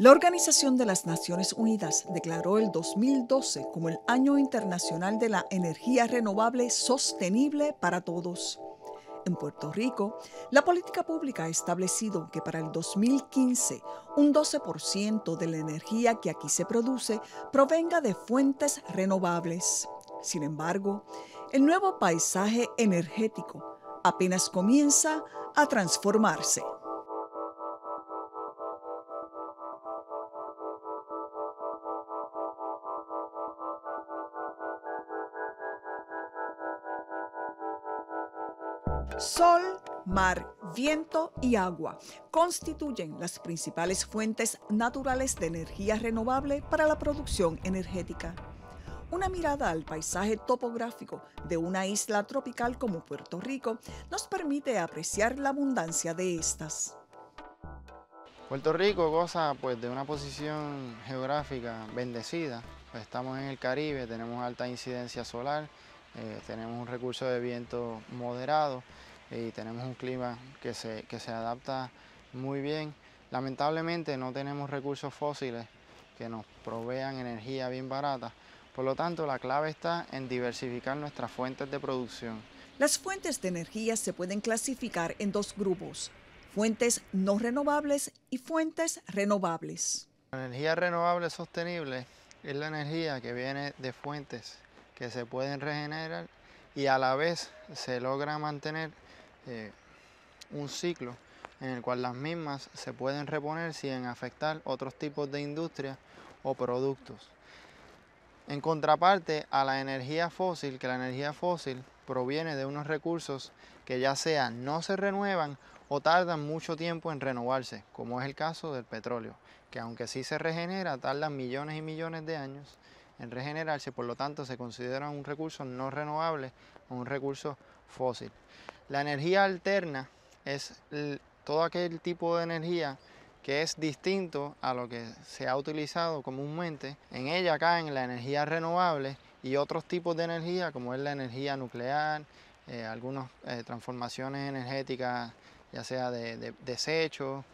La Organización de las Naciones Unidas declaró el 2012 como el Año Internacional de la Energía Renovable Sostenible para Todos. En Puerto Rico, la política pública ha establecido que para el 2015 un 12% de la energía que aquí se produce provenga de fuentes renovables. Sin embargo, el nuevo paisaje energético apenas comienza a transformarse. Sol, mar, viento y agua constituyen las principales fuentes naturales de energía renovable para la producción energética. Una mirada al paisaje topográfico de una isla tropical como Puerto Rico nos permite apreciar la abundancia de estas. Puerto Rico goza de una posición geográfica bendecida. Estamos en el Caribe, tenemos alta incidencia solar, tenemos un recurso de viento moderado y tenemos un clima que se adapta muy bien. Lamentablemente no tenemos recursos fósiles que nos provean energía bien barata. Por lo tanto, la clave está en diversificar nuestras fuentes de producción. Las fuentes de energía se pueden clasificar en dos grupos: fuentes no renovables y fuentes renovables. La energía renovable sostenible es la energía que viene de fuentes que se pueden regenerar y a la vez se logra mantener un ciclo en el cual las mismas se pueden reponer sin afectar otros tipos de industrias o productos. En contraparte a la energía fósil, que la energía fósil proviene de unos recursos que ya sea no se renuevan o tardan mucho tiempo en renovarse, como es el caso del petróleo, que aunque sí se regenera, tardan millones y millones de años en regenerarse, por lo tanto se considera un recurso no renovable o un recurso fósil. La energía alterna es todo aquel tipo de energía que es distinto a lo que se ha utilizado comúnmente. En ella caen la energía renovable y otros tipos de energía, como es la energía nuclear, algunas transformaciones energéticas, ya sea de desechos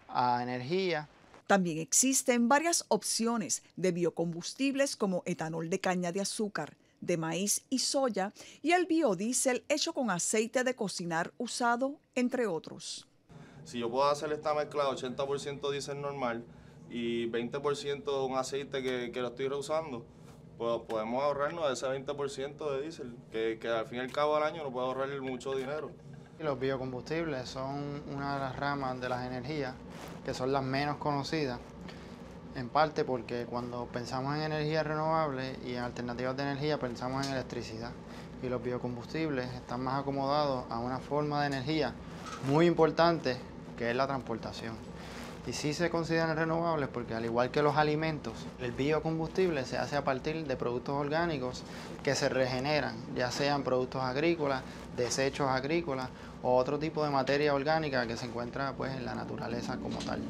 a energía. También existen varias opciones de biocombustibles como etanol de caña de azúcar, de maíz y soya, y el biodiesel hecho con aceite de cocinar usado, entre otros. Si yo puedo hacer esta mezcla de 80% diésel normal y 20% un aceite que lo estoy reusando, pues podemos ahorrarnos ese 20% de diésel, que al fin y al cabo del año nos puede ahorrar mucho dinero. Los biocombustibles son una de las ramas de las energías que son las menos conocidas, en parte porque cuando pensamos en energía renovable y en alternativas de energía pensamos en electricidad, y los biocombustibles están más acomodados a una forma de energía muy importante que es la transportación. Y sí se consideran renovables porque, al igual que los alimentos, el biocombustible se hace a partir de productos orgánicos que se regeneran, ya sean productos agrícolas, desechos agrícolas o otro tipo de materia orgánica que se encuentra en la naturaleza como tal.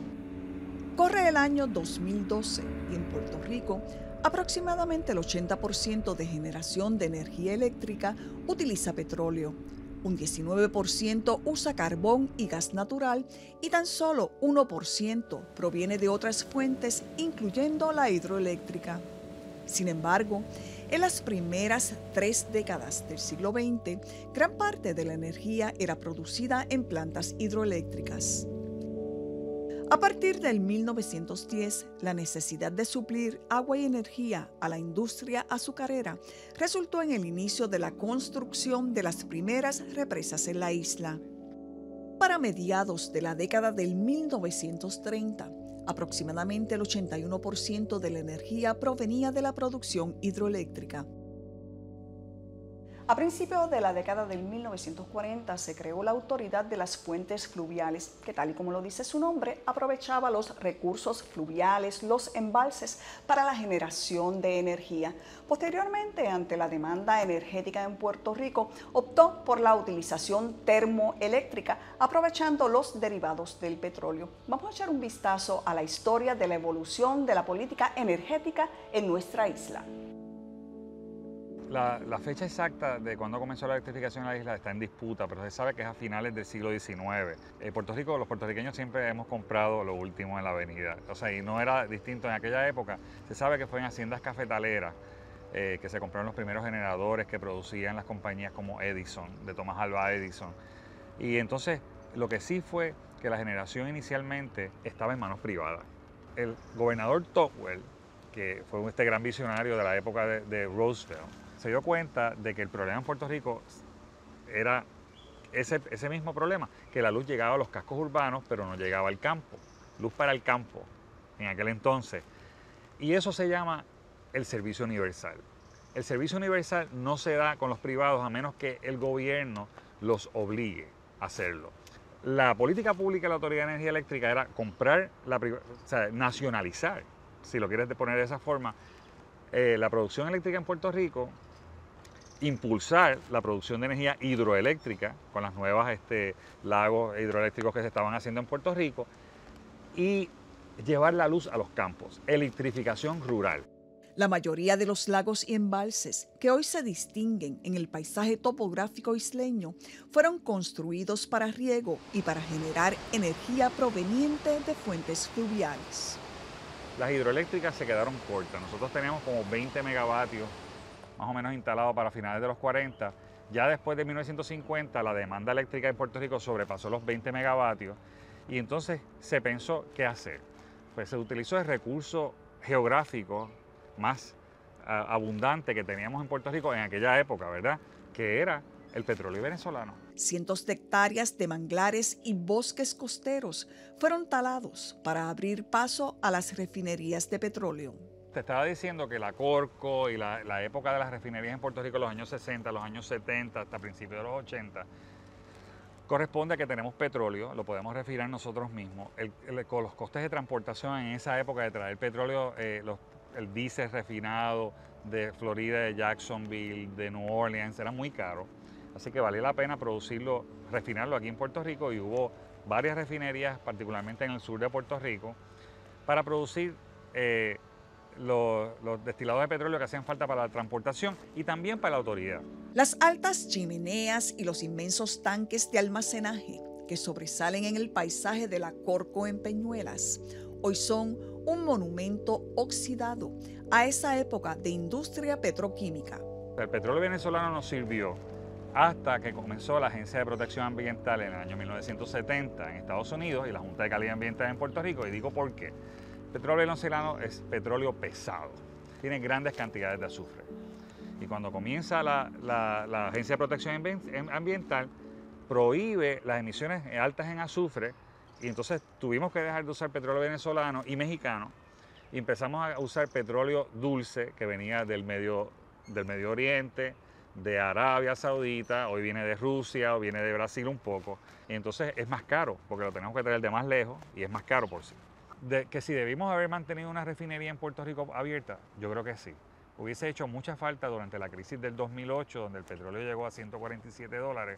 Corre el año 2012 y en Puerto Rico aproximadamente el 80% de generación de energía eléctrica utiliza petróleo. Un 19% usa carbón y gas natural y tan solo 1% proviene de otras fuentes, incluyendo la hidroeléctrica. Sin embargo, en las primeras 3 décadas del siglo XX, gran parte de la energía era producida en plantas hidroeléctricas. A partir del 1910, la necesidad de suplir agua y energía a la industria azucarera resultó en el inicio de la construcción de las primeras represas en la isla. Para mediados de la década del 1930, aproximadamente el 81% de la energía provenía de la producción hidroeléctrica. A principios de la década del 1940 se creó la Autoridad de las Fuentes Fluviales, que, tal y como lo dice su nombre, aprovechaba los recursos fluviales, los embalses, para la generación de energía. Posteriormente, ante la demanda energética en Puerto Rico, optó por la utilización termoeléctrica, aprovechando los derivados del petróleo. Vamos a echar un vistazo a la historia de la evolución de la política energética en nuestra isla. La fecha exacta de cuando comenzó la electrificación en la isla está en disputa, pero se sabe que es a finales del siglo XIX. Puerto Rico, los puertorriqueños siempre hemos comprado lo último en la avenida, o sea, y no era distinto en aquella época. Se sabe que fue en haciendas cafetaleras que se compraron los primeros generadores que producían las compañías como Edison, de Thomas Alva Edison. Y entonces, lo que sí fue que la generación inicialmente estaba en manos privadas. El gobernador Tocqueville, que fue este gran visionario de la época de Roosevelt, se dio cuenta de que el problema en Puerto Rico era ese mismo problema, que la luz llegaba a los cascos urbanos, pero no llegaba al campo. Luz para el campo, en aquel entonces. Y eso se llama el servicio universal. El servicio universal no se da con los privados a menos que el gobierno los obligue a hacerlo. La política pública de la Autoridad de Energía Eléctrica era comprar, o sea, nacionalizar, si lo quieres poner de esa forma, la producción eléctrica en Puerto Rico, impulsar la producción de energía hidroeléctrica con las nuevas lagos hidroeléctricos que se estaban haciendo en Puerto Rico y llevar la luz a los campos, electrificación rural. La mayoría de los lagos y embalses que hoy se distinguen en el paisaje topográfico isleño fueron construidos para riego y para generar energía proveniente de fuentes fluviales. Las hidroeléctricas se quedaron cortas. Nosotros teníamos como 20 megavatios más o menos instalados para finales de los 40. Ya después de 1950 la demanda eléctrica en Puerto Rico sobrepasó los 20 megavatios y entonces se pensó qué hacer. Pues se utilizó el recurso geográfico más abundante que teníamos en Puerto Rico en aquella época, ¿verdad? Que era el petróleo venezolano. Cientos de hectáreas de manglares y bosques costeros fueron talados para abrir paso a las refinerías de petróleo. Te estaba diciendo que la Corco y la época de las refinerías en Puerto Rico, los años 60, los años 70, hasta principios de los 80, corresponde a que tenemos petróleo, lo podemos refinar nosotros mismos. Con los costes de transportación en esa época de traer petróleo, el diésel refinado de Florida, de Jacksonville, de New Orleans, era muy caro. Así que valía la pena producirlo, refinarlo aquí en Puerto Rico y hubo varias refinerías, particularmente en el sur de Puerto Rico, para producir los destilados de petróleo que hacían falta para la transportación y también para la autoridad. Las altas chimeneas y los inmensos tanques de almacenaje que sobresalen en el paisaje de la Corco en Peñuelas hoy son un monumento oxidado a esa época de industria petroquímica. El petróleo venezolano nos sirvió hasta que comenzó la Agencia de Protección Ambiental en el año 1970 en Estados Unidos y la Junta de Calidad Ambiental en Puerto Rico, y digo por qué. El petróleo venezolano es petróleo pesado, tiene grandes cantidades de azufre. Y cuando comienza la Agencia de Protección Ambiental, prohíbe las emisiones altas en azufre, y entonces tuvimos que dejar de usar petróleo venezolano y mexicano, y empezamos a usar petróleo dulce que venía del Medio Oriente, de Arabia Saudita, hoy viene de Rusia o viene de Brasil un poco, y entonces es más caro porque lo tenemos que traer de más lejos y es más caro por sí. Que si debimos haber mantenido una refinería en Puerto Rico abierta, yo creo que sí. Hubiese hecho mucha falta durante la crisis del 2008, donde el petróleo llegó a $147,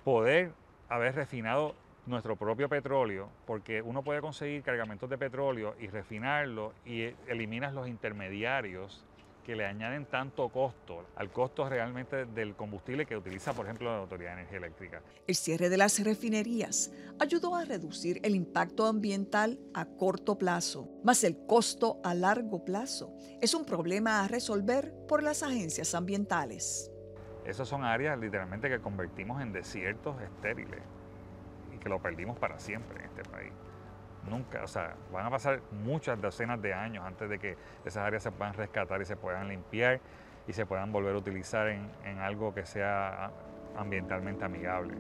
poder haber refinado nuestro propio petróleo, porque uno puede conseguir cargamentos de petróleo y refinarlo y eliminas los intermediarios que le añaden tanto costo al costo realmente del combustible que utiliza, por ejemplo, la Autoridad de Energía Eléctrica. El cierre de las refinerías ayudó a reducir el impacto ambiental a corto plazo, mas el costo a largo plazo es un problema a resolver por las agencias ambientales. Esas son áreas literalmente que convertimos en desiertos estériles y que lo perdimos para siempre en este país. Nunca, o sea, van a pasar muchas docenas de años antes de que esas áreas se puedan rescatar y se puedan limpiar y se puedan volver a utilizar en algo que sea ambientalmente amigable.